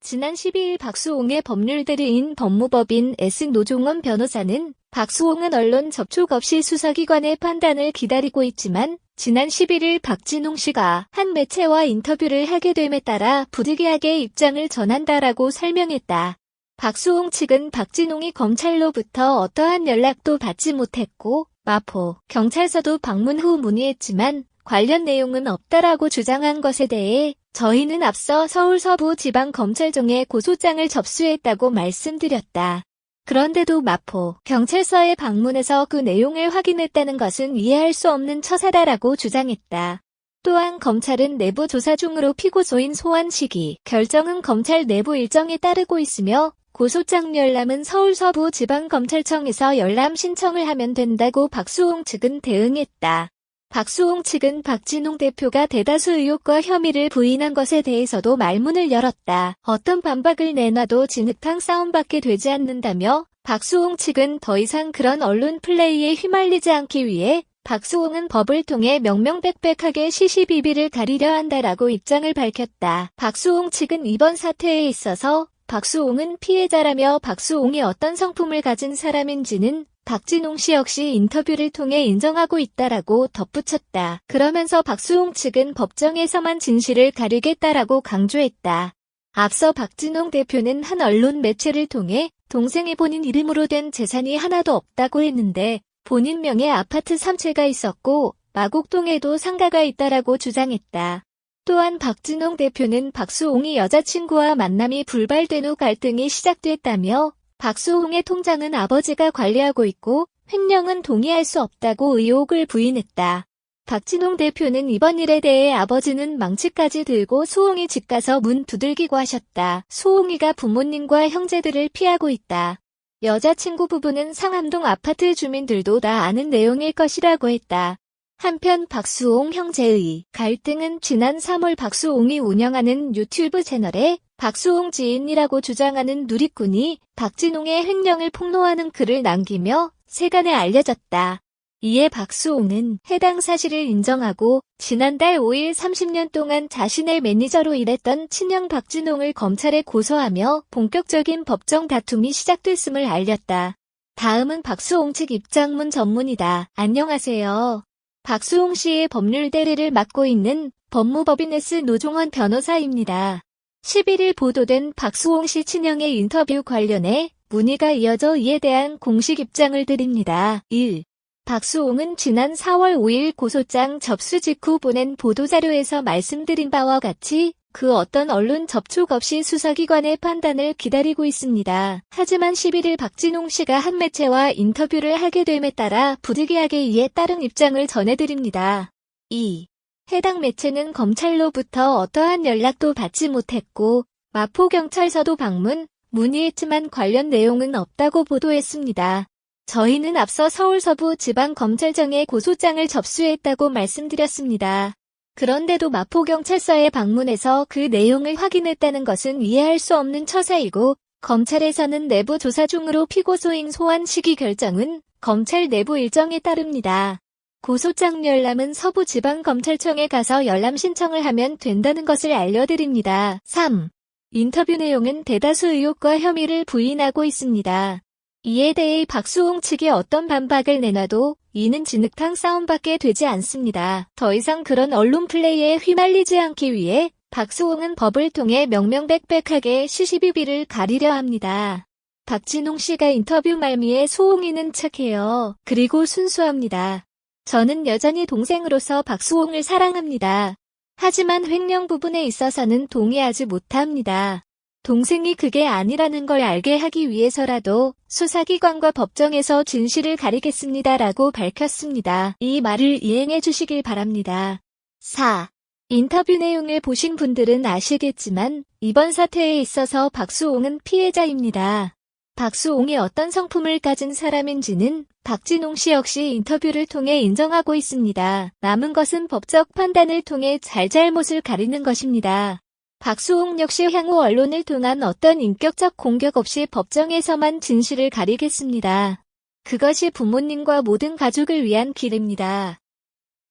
지난 12일 박수홍의 법률대리인 법무법인 S 노종원 변호사는 박수홍은 언론 접촉 없이 수사기관의 판단을 기다리고 있지만 지난 11일 박진홍 씨가 한 매체와 인터뷰를 하게 됨에 따라 부득이하게 입장을 전한다라고 설명했다. 박수홍 측은 박진홍이 검찰로부터 어떠한 연락도 받지 못했고 마포 경찰서도 방문 후 문의했지만 관련 내용은 없다라고 주장한 것에 대해 저희는 앞서 서울 서부지방검찰청에 고소장을 접수했다고 말씀드렸다. 그런데도 마포 경찰서에 방문해서 그 내용을 확인했다는 것은 이해할 수 없는 처사다라고 주장했다. 또한 검찰은 내부 조사 중으로 피고소인 소환 시기 결정은 검찰 내부 일정에 따르고 있으며 고소장 열람은 서울 서부지방검찰청에서 열람 신청을 하면 된다고 박수홍 측은 대응했다. 박수홍 측은 박진홍 대표가 대다수 의혹과 혐의를 부인한 것에 대해서도 말문을 열었다. 어떤 반박을 내놔도 진흙탕 싸움밖에 되지 않는다며 박수홍 측은 더 이상 그런 언론 플레이에 휘말리지 않기 위해 박수홍은 법을 통해 명명백백하게 시시비비를 가리려 한다라고 입장을 밝혔다. 박수홍 측은 이번 사태에 있어서 박수홍은 피해자라며 박수홍이 어떤 성품을 가진 사람인지는 박진홍 씨 역시 인터뷰를 통해 인정하고 있다라고 덧붙였다. 그러면서 박수홍 측은 법정에서만 진실을 가리겠다라고 강조했다. 앞서 박진홍 대표는 한 언론 매체를 통해 동생이 본인 이름으로 된 재산이 하나도 없다고 했는데 본인 명의 아파트 3채가 있었고 마곡동에도 상가가 있다라고 주장했다. 또한 박진홍 대표는 박수홍이 여자친구와 만남이 불발된 후 갈등이 시작됐다며 박수홍의 통장은 아버지가 관리하고 있고 횡령은 동의할 수 없다고 의혹을 부인했다. 박진홍 대표는 이번 일에 대해 아버지는 망치까지 들고 수홍이 집 가서 문 두들기고 하셨다. 수홍이가 부모님과 형제들을 피하고 있다. 여자친구 부부는 상암동 아파트 주민들도 다 아는 내용일 것이라고 했다. 한편 박수홍 형제의 갈등은 지난 3월 박수홍이 운영하는 유튜브 채널에 박수홍 지인이라고 주장하는 누리꾼이 박진홍의 횡령을 폭로하는 글을 남기며 세간에 알려졌다. 이에 박수홍은 해당 사실을 인정하고 지난달 5일 30년 동안 자신의 매니저로 일했던 친형 박진홍을 검찰에 고소하며 본격적인 법정 다툼이 시작됐음을 알렸다. 다음은 박수홍 측 입장문 전문이다. 안녕하세요. 박수홍 씨의 법률 대리를 맡고 있는 법무법인 S 노종원 변호사입니다. 11일 보도된 박수홍 씨 친형의 인터뷰 관련해 문의가 이어져 이에 대한 공식 입장을 드립니다. 1. 박수홍은 지난 4월 5일 고소장 접수 직후 보낸 보도자료에서 말씀드린 바와 같이 그 어떤 언론 접촉 없이 수사기관의 판단을 기다리고 있습니다. 하지만 11일 박진홍 씨가 한 매체와 인터뷰를 하게 됨에 따라 부득이하게 이에 따른 입장을 전해드립니다. 2. 해당 매체는 검찰로부터 어떠한 연락도 받지 못했고 마포경찰서도 방문, 문의했지만 관련 내용은 없다고 보도했습니다. 저희는 앞서 서울 서부지방검찰청에 고소장을 접수했다고 말씀드렸습니다. 그런데도 마포경찰서에 방문해서 그 내용을 확인했다는 것은 이해할 수 없는 처사이고 검찰에서는 내부 조사 중으로 피고소인 소환 시기 결정은 검찰 내부 일정에 따릅니다. 고소장 열람은 서부지방검찰청에 가서 열람 신청을 하면 된다는 것을 알려드립니다. 3. 인터뷰 내용은 대다수 의혹과 혐의를 부인하고 있습니다. 이에 대해 박수홍 측이 어떤 반박을 내놔도 이는 진흙탕 싸움밖에 되지 않습니다. 더 이상 그런 언론 플레이에 휘말리지 않기 위해 박수홍은 법을 통해 명명백백하게 시시비비를 가리려 합니다. 박진홍 씨가 인터뷰 말미에 수홍이는 착해요. 그리고 순수합니다. 저는 여전히 동생으로서 박수홍을 사랑합니다. 하지만 횡령 부분에 있어서는 동의하지 못합니다. 동생이 그게 아니라는 걸 알게 하기 위해서라도 수사기관과 법정에서 진실을 가리겠습니다라고 밝혔습니다. 이 말을 이행해 주시길 바랍니다. 4. 인터뷰 내용을 보신 분들은 아시겠지만 이번 사태에 있어서 박수홍은 피해자입니다. 박수홍이 어떤 성품을 가진 사람인지는 박진홍 씨 역시 인터뷰를 통해 인정하고 있습니다. 남은 것은 법적 판단을 통해 잘잘못을 가리는 것입니다. 박수홍 역시 향후 언론을 통한 어떤 인격적 공격 없이 법정에서만 진실을 가리겠습니다. 그것이 부모님과 모든 가족을 위한 길입니다.